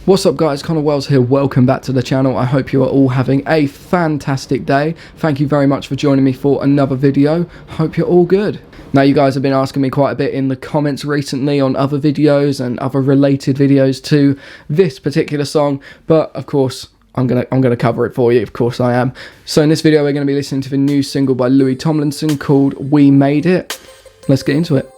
What's up guys, Connor Wells here, welcome back to the channel. I hope you are all having a fantastic day. Thank you very much for joining me for another video. Hope you're all good. Now you guys have been asking me quite a bit in the comments recently on other videos and other related videos to this particular song, but of course I'm gonna cover it for you, of course I am. So in this video we're gonna be listening to the new single by Lacie Tomlinson called We Made It. Let's get into it.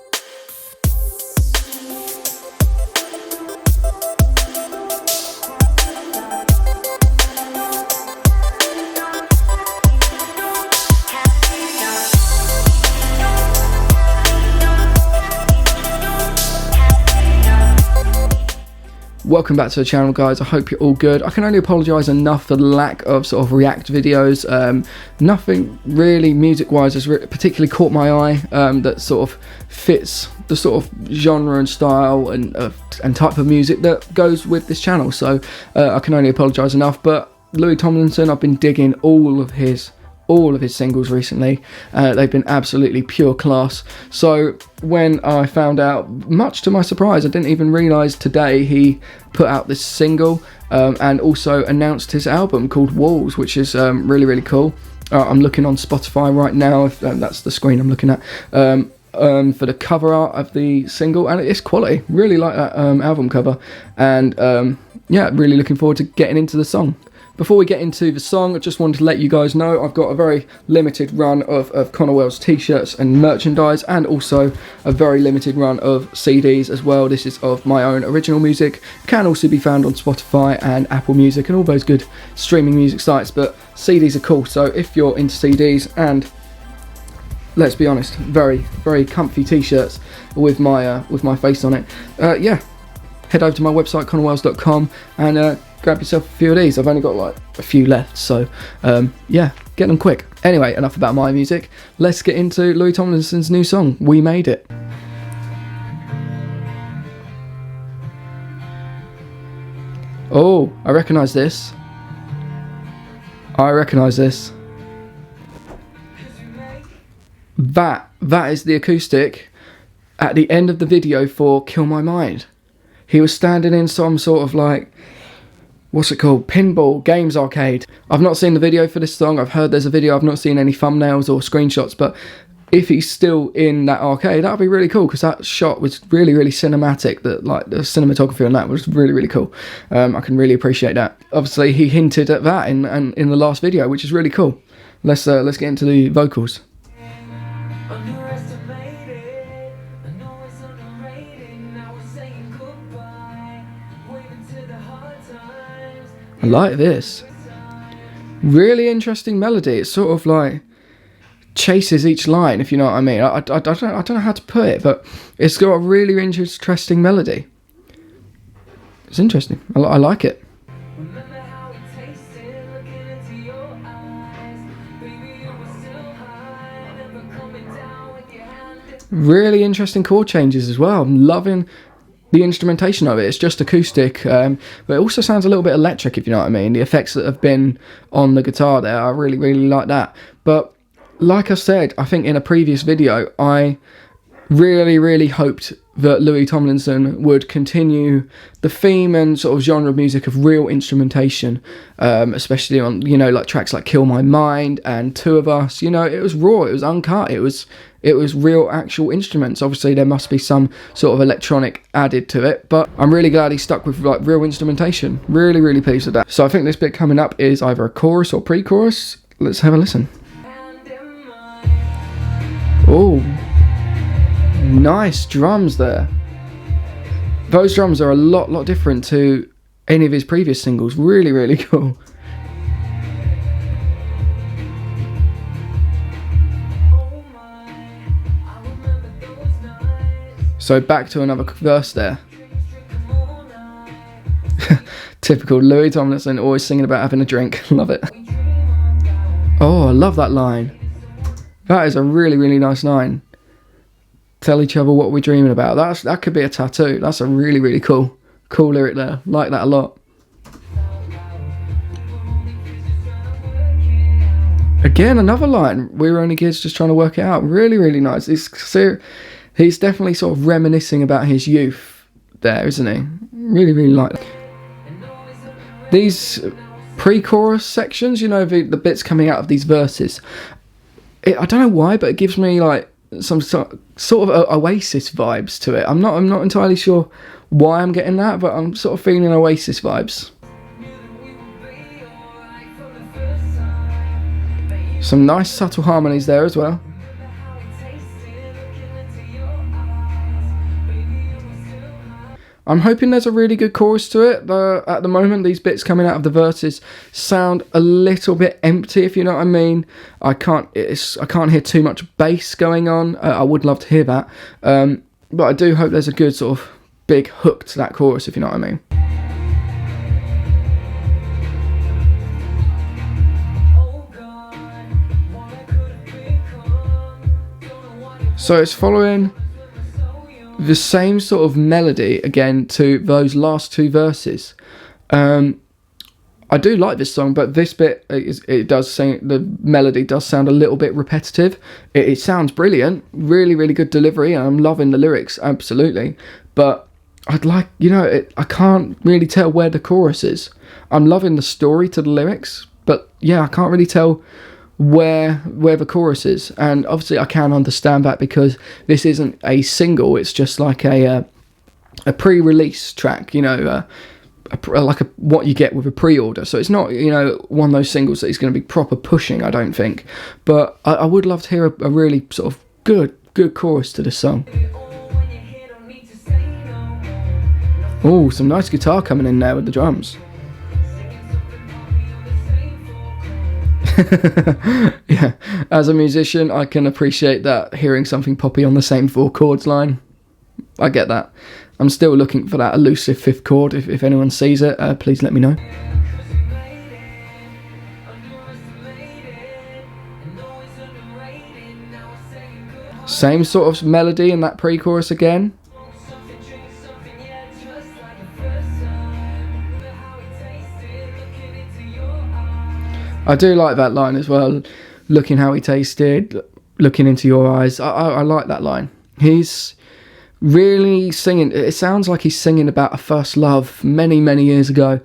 Welcome back to the channel guys, I hope you're all good. I can only apologise enough for the lack of sort of react videos. Nothing really music wise has particularly caught my eye that sort of fits the sort of genre and style and type of music that goes with this channel, so I can only apologise enough. But Lacie Tomlinson, I've been digging all of his singles recently. They've been absolutely pure class. So when I found out, much to my surprise, I didn't even realise today he put out this single and also announced his album called Walls, which is really cool. I'm looking on Spotify right now, if that's the screen I'm looking at, for the cover art of the single, and it's quality. Really like that album cover, and yeah, really looking forward to getting into the song. Before we get into the song, I just wanted to let you guys know I've got a very limited run of Connor Wells t-shirts and merchandise, and also a very limited run of CDs as well. This is of my own original music. Can also be found on Spotify and Apple Music and all those good streaming music sites, but CDs are cool. So if you're into CDs, and let's be honest, very comfy t-shirts with my face on it, yeah, head over to my website connorwells.com and grab yourself a few of these. I've only got like a few left, so yeah, get them quick. Anyway, enough about my music. Let's get into Lacie Tomlinson's new song, We Made It. Oh, I recognise this. That is the acoustic at the end of the video for Kill My Mind. He was standing in some sort of like, what's it called, pinball games arcade. I've not seen the video for this song. I've heard there's a video. I've not seen any thumbnails or screenshots, but if he's still in that arcade, that'd be really cool, because that shot was really cinematic. That, like, the cinematography on that was really cool. I can really appreciate that. Obviously he hinted at that in the last video, which is really cool. Let's get into the vocals. I like this. Really interesting melody. It sort of like chases each line, if you know what I mean. I don't know how to put it, but it's got a really interesting melody. It's interesting. I like it. Really interesting chord changes as well. I'm loving the instrumentation of it. It's just acoustic, but it also sounds a little bit electric, if you know what I mean. The effects that have been on the guitar there, I really like that. But like I said, I think in a previous video, I really hoped that Lacie Tomlinson would continue the theme and sort of genre of music of real instrumentation, especially on, you know, like tracks like Kill My Mind and Two of Us. You know, it was raw, it was uncut, it was real actual instruments. Obviously there must be some sort of electronic added to it, but I'm really glad he stuck with like real instrumentation. Really pleased with that. So I think this bit coming up is either a chorus or pre-chorus. Let's have a listen. Oh, nice drums there. Those drums are a lot different to any of his previous singles. Really cool. So back to another verse there. Typical Lacie Tomlinson, always singing about having a drink. Love it. Oh, I love that line. That is a really nice line. Tell each other what we're dreaming about. That could be a tattoo. That's a really cool lyric there. Like that a lot. Again, another line. We were only kids just trying to work it out. Really nice. He's definitely sort of reminiscing about his youth there, isn't he? Really like that. These pre-chorus sections, you know, the bits coming out of these verses, I don't know why, but it gives me like some sort of Oasis vibes to it. I'm not entirely sure why I'm getting that, but I'm sort of feeling Oasis vibes. Some nice subtle harmonies there as well. I'm hoping there's a really good chorus to it. At the moment, these bits coming out of the verses sound a little bit empty, if you know what I mean. I can't hear too much bass going on. I would love to hear that, but I do hope there's a good sort of big hook to that chorus, if you know what I mean. So it's following the same sort of melody again to those last two verses. I do like this song, but this bit, the melody does sound a little bit repetitive. It sounds brilliant, really, really good delivery, and I'm loving the lyrics, absolutely. But I'd like, you know, I can't really tell where the chorus is. I'm loving the story to the lyrics, but yeah, I can't really tell where the chorus is. And obviously I can understand that because this isn't a single, it's just like a pre-release track, you know, like what you get with a pre-order. So it's not, you know, one of those singles that he's going to be proper pushing, I don't think. But I would love to hear a really sort of good chorus to this song. Oh, some nice guitar coming in there with the drums. Yeah, as a musician, I can appreciate that, hearing something poppy on the same 4 chords line. I get that. I'm still looking for that elusive 5th chord. If anyone sees it, please let me know. Same sort of melody in that pre-chorus again. I do like that line as well. Looking how he tasted, looking into your eyes. I like that line. He's really singing. It sounds like he's singing about a first love many, many years ago.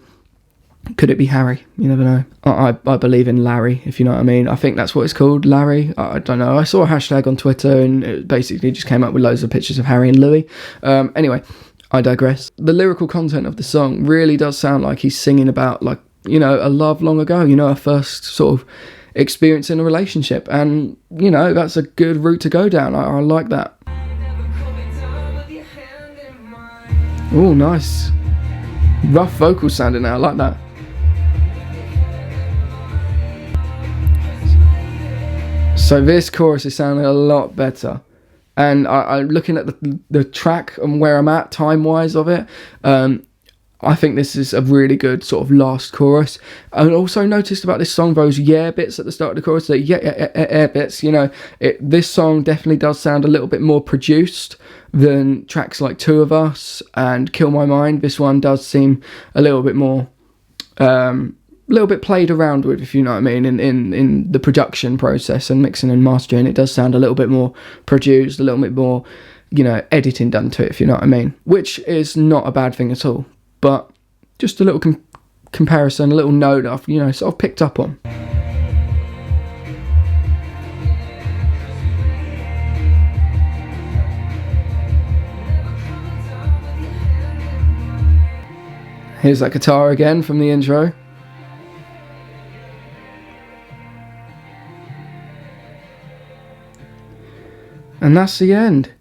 Could it be Harry? You never know. I believe in Larry, if you know what I mean. I think that's what it's called, Larry. I don't know. I saw a hashtag on Twitter and it basically just came up with loads of pictures of Harry and Louis. Anyway, I digress. The lyrical content of the song really does sound like he's singing about, like, you know, a love long ago, you know, a first sort of experience in a relationship. And, you know, that's a good route to go down. I like that. Oh, nice. Rough vocals sounding now, I like that. So this chorus is sounding a lot better. And I'm looking at the track and where I'm at time-wise of it. I think this is a really good sort of last chorus. I also noticed about this song, those yeah bits at the start of the chorus, the yeah bits, you know, this song definitely does sound a little bit more produced than tracks like Two of Us and Kill My Mind. This one does seem a little bit more, little bit played around with, if you know what I mean, in the production process and mixing and mastering. It does sound a little bit more produced, a little bit more, you know, editing done to it, if you know what I mean, which is not a bad thing at all. But just a little comparison, a little note I've, you know, sort of picked up on. Here's that guitar again from the intro. And that's the end.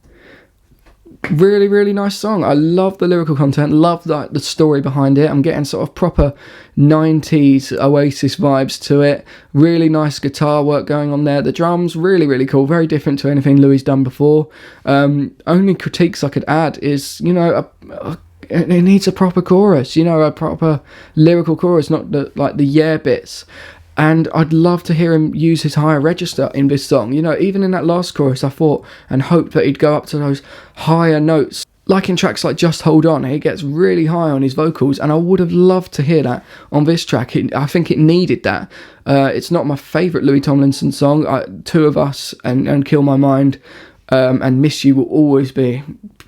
Really, really nice song. I love the lyrical content, love the story behind it. I'm getting sort of proper 90s Oasis vibes to it. Really nice guitar work going on there. The drums, really, really cool. Very different to anything Louis done before. Only critiques I could add is, you know, it needs a proper chorus, you know, a proper lyrical chorus, not the yeah bits. And I'd love to hear him use his higher register in this song. You know, even in that last chorus, I thought and hoped that he'd go up to those higher notes. Like in tracks like Just Hold On, he gets really high on his vocals, and I would have loved to hear that on this track. I think it needed that. It's not my favourite Louis Tomlinson song. Two of Us and Kill My Mind and Miss You will always be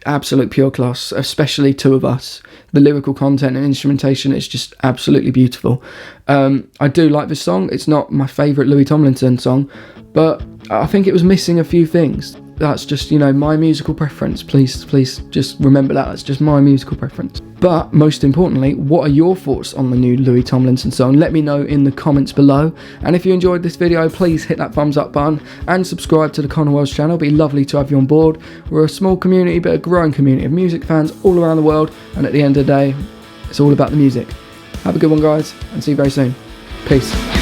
absolute pure class, especially Two of Us. The lyrical content and instrumentation is just absolutely beautiful. I do like this song. It's not my favourite Louis Tomlinson song, but I think it was missing a few things. That's just, you know, my musical preference. Please just remember that. That's just my musical preference. But most importantly, what are your thoughts on the new Louis Tomlinson song? Let me know in the comments below. And if you enjoyed this video, please hit that thumbs up button and subscribe to the Canon EOS channel. It'd be lovely to have you on board. We're a small community, but a growing community of music fans all around the world. And at the end of the day, it's all about the music. Have a good one, guys, and see you very soon. Peace.